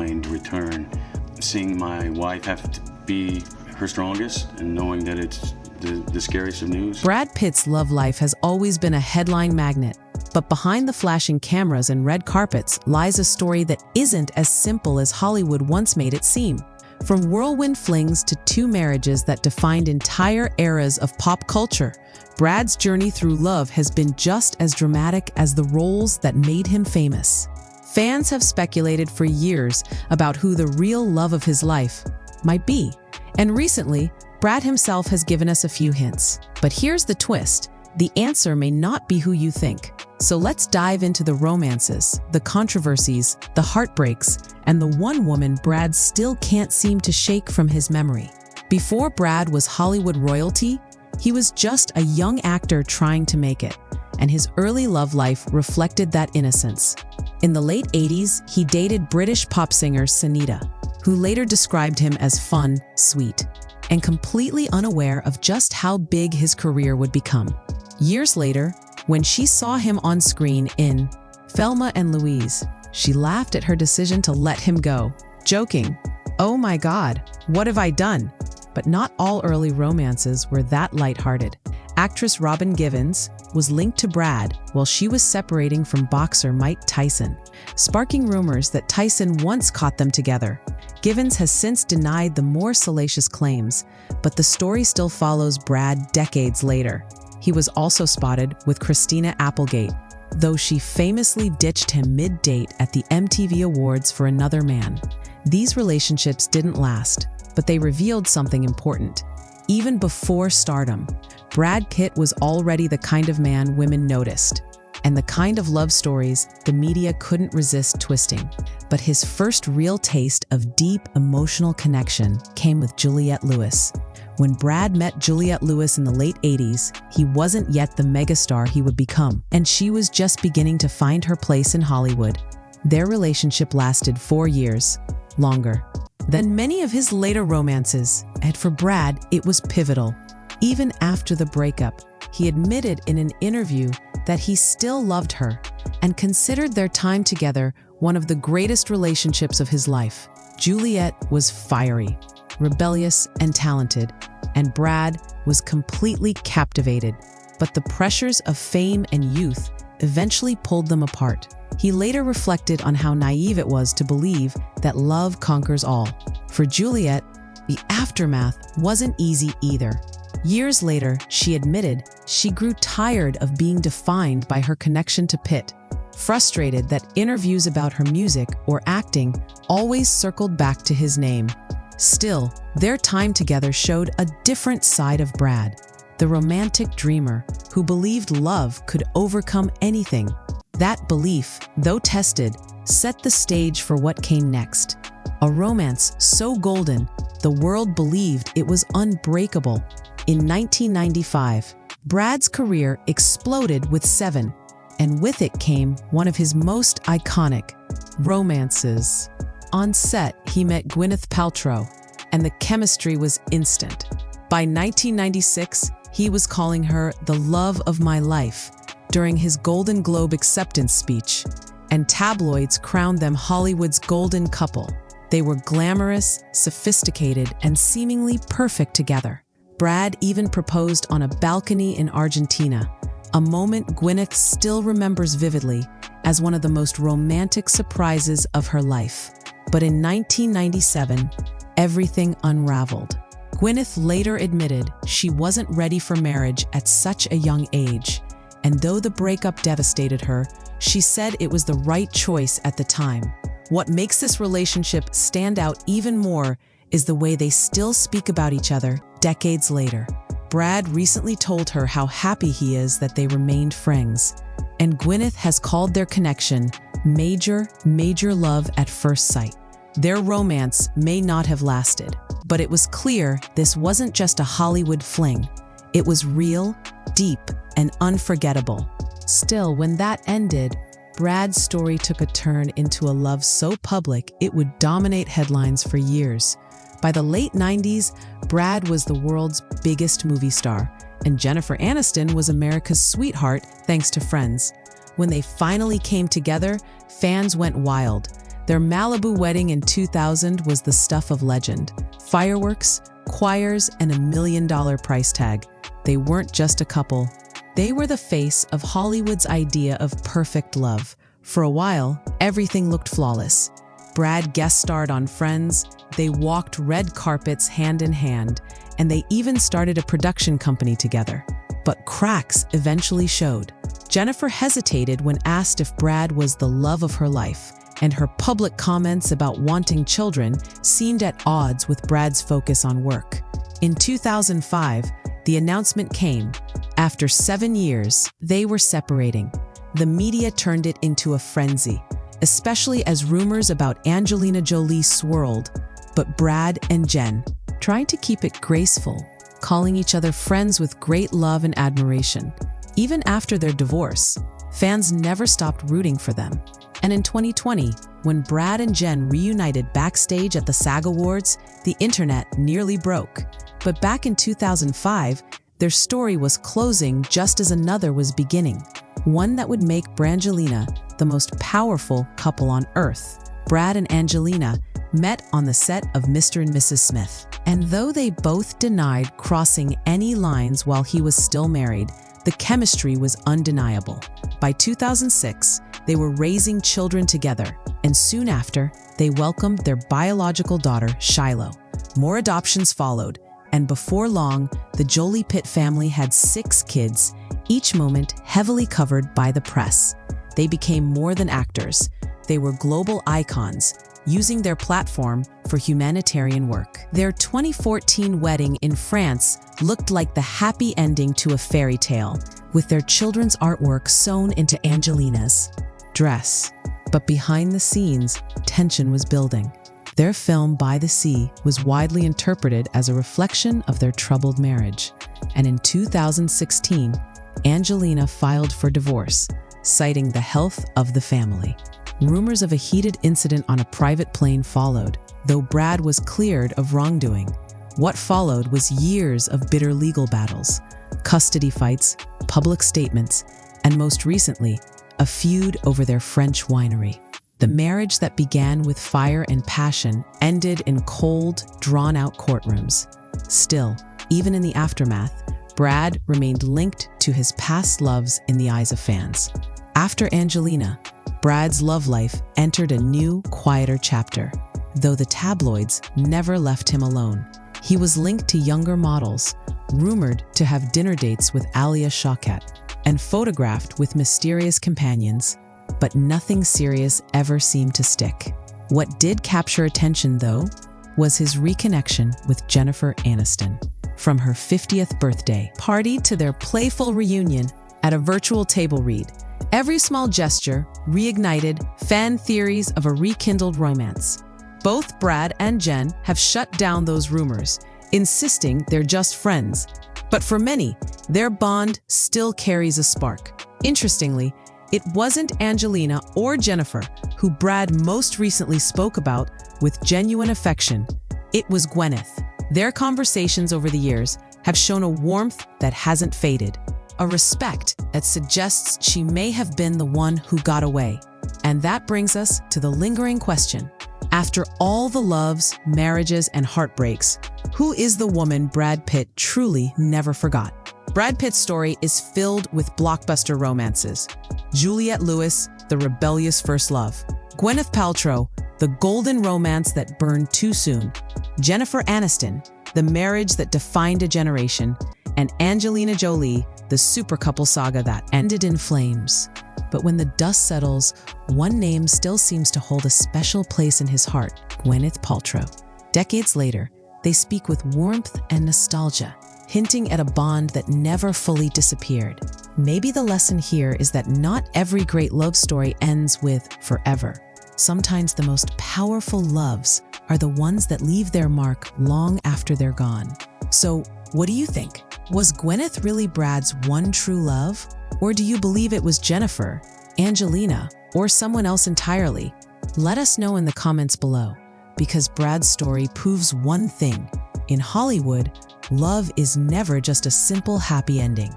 kind return. Seeing my wife have to be her strongest and knowing that it's the scariest of news. Brad Pitt's love life has always been a headline magnet, but behind the flashing cameras and red carpets lies a story that isn't as simple as Hollywood once made it seem. From whirlwind flings to two marriages that defined entire eras of pop culture, Brad's journey through love has been just as dramatic as the roles that made him famous. Fans have speculated for years about who the real love of his life might be, and recently, Brad himself has given us a few hints. But here's the twist: the answer may not be who you think. So let's dive into the romances, the controversies, the heartbreaks, and the one woman Brad still can't seem to shake from his memory. Before Brad was Hollywood royalty, he was just a young actor trying to make it, and his early love life reflected that innocence. In the late 80s, he dated British pop singer Sanita, who later described him as fun, sweet, and completely unaware of just how big his career would become. Years later, when she saw him on screen in Thelma and Louise, she laughed at her decision to let him go, joking, "Oh my God, what have I done?" But not all early romances were that lighthearted. Actress Robin Givens was linked to Brad while she was separating from boxer Mike Tyson, sparking rumors that Tyson once caught them together. Givens has since denied the more salacious claims, but the story still follows Brad decades later. He was also spotted with Christina Applegate, though she famously ditched him mid-date at the MTV Awards for another man. These relationships didn't last, but they revealed something important. Even before stardom, Brad Pitt was already the kind of man women noticed, and the kind of love stories the media couldn't resist twisting. But his first real taste of deep emotional connection came with Juliette Lewis. When Brad met Juliette Lewis in the late 80s, he wasn't yet the megastar he would become, and she was just beginning to find her place in Hollywood. Their relationship lasted 4 years, longer than many of his later romances, and for Brad, it was pivotal. Even after the breakup, he admitted in an interview that he still loved her and considered their time together one of the greatest relationships of his life. Juliette was fiery, rebellious, and talented, and Brad was completely captivated. But the pressures of fame and youth eventually pulled them apart. He later reflected on how naive it was to believe that love conquers all. For Juliette, the aftermath wasn't easy either. Years later, she admitted she grew tired of being defined by her connection to Pitt, frustrated that interviews about her music or acting always circled back to his name. Still, their time together showed a different side of Brad, the romantic dreamer who believed love could overcome anything. That belief, though tested, set the stage for what came next. A romance so golden, the world believed it was unbreakable. In 1995, Brad's career exploded with Seven, and with it came one of his most iconic romances. On set, he met Gwyneth Paltrow, and the chemistry was instant. By 1996, he was calling her the love of my life during his Golden Globe acceptance speech, and tabloids crowned them Hollywood's golden couple. They were glamorous, sophisticated, and seemingly perfect together. Brad even proposed on a balcony in Argentina, a moment Gwyneth still remembers vividly as one of the most romantic surprises of her life. But in 1997, everything unraveled. Gwyneth later admitted she wasn't ready for marriage at such a young age, and though the breakup devastated her, she said it was the right choice at the time. What makes this relationship stand out even more is the way they still speak about each other decades later. Brad recently told her how happy he is that they remained friends, and Gwyneth has called their connection major love at first sight. Their romance may not have lasted, but it was clear this wasn't just a Hollywood fling. It was real, deep, and unforgettable. Still, when that ended, Brad's story took a turn into a love so public it would dominate headlines for years. By the late 90s, Brad was the world's biggest movie star, and Jennifer Aniston was America's sweetheart thanks to Friends. When they finally came together, fans went wild. Their Malibu wedding in 2000 was the stuff of legend. Fireworks, choirs, and $1 million price tag. They weren't just a couple. They were the face of Hollywood's idea of perfect love. For a while, everything looked flawless. Brad guest starred on Friends, they walked red carpets hand in hand, and they even started a production company together. But cracks eventually showed. Jennifer hesitated when asked if Brad was the love of her life, and her public comments about wanting children seemed at odds with Brad's focus on work. In 2005, the announcement came. After 7 years, they were separating. The media turned it into a frenzy, especially as rumors about Angelina Jolie swirled. But Brad and Jen tried to keep it graceful, calling each other friends with great love and admiration. Even after their divorce, fans never stopped rooting for them. And in 2020, when Brad and Jen reunited backstage at the SAG Awards, the internet nearly broke. But back in 2005, their story was closing just as another was beginning, one that would make Brangelina the most powerful couple on Earth. Brad and Angelina met on the set of Mr. and Mrs. Smith. And though they both denied crossing any lines while he was still married, the chemistry was undeniable. By 2006, they were raising children together, and soon after, they welcomed their biological daughter, Shiloh. More adoptions followed, and before long, the Jolie Pitt family had 6 kids, each moment heavily covered by the press. They became more than actors. They were global icons, using their platform for humanitarian work. Their 2014 wedding in France looked like the happy ending to a fairy tale, with their children's artwork sewn into Angelina's dress. But behind the scenes, tension was building. Their film By the Sea was widely interpreted as a reflection of their troubled marriage. And in 2016, Angelina filed for divorce, citing the health of the family. Rumors of a heated incident on a private plane followed, though Brad was cleared of wrongdoing. What followed was years of bitter legal battles, custody fights, public statements, and most recently, a feud over their French winery. The marriage that began with fire and passion ended in cold, drawn-out courtrooms. Still, even in the aftermath, Brad remained linked to his past loves in the eyes of fans. After Angelina, Brad's love life entered a new, quieter chapter. Though the tabloids never left him alone, he was linked to younger models, rumored to have dinner dates with Alia Shawkat, and photographed with mysterious companions. But nothing serious ever seemed to stick. What did capture attention, though, was his reconnection with Jennifer Aniston. From her 50th birthday party to their playful reunion at a virtual table read, every small gesture reignited fan theories of a rekindled romance. Both Brad and Jen have shut down those rumors, insisting they're just friends. But for many, their bond still carries a spark. Interestingly, it wasn't Angelina or Jennifer who Brad most recently spoke about with genuine affection. It was Gwyneth. Their conversations over the years have shown a warmth that hasn't faded, a respect that suggests she may have been the one who got away. And that brings us to the lingering question. After all the loves, marriages, and heartbreaks, who is the woman Brad Pitt truly never forgot? Brad Pitt's story is filled with blockbuster romances. Juliette Lewis, the rebellious first love. Gwyneth Paltrow, the golden romance that burned too soon. Jennifer Aniston, the marriage that defined a generation. And Angelina Jolie, the super couple saga that ended in flames. But when the dust settles, one name still seems to hold a special place in his heart: Gwyneth Paltrow. Decades later, they speak with warmth and nostalgia, hinting at a bond that never fully disappeared. Maybe the lesson here is that not every great love story ends with forever. Sometimes the most powerful loves are the ones that leave their mark long after they're gone. So, what do you think? Was Gwyneth really Brad's one true love? Or do you believe it was Jennifer, Angelina, or someone else entirely? Let us know in the comments below, because Brad's story proves one thing. In Hollywood, love is never just a simple happy ending.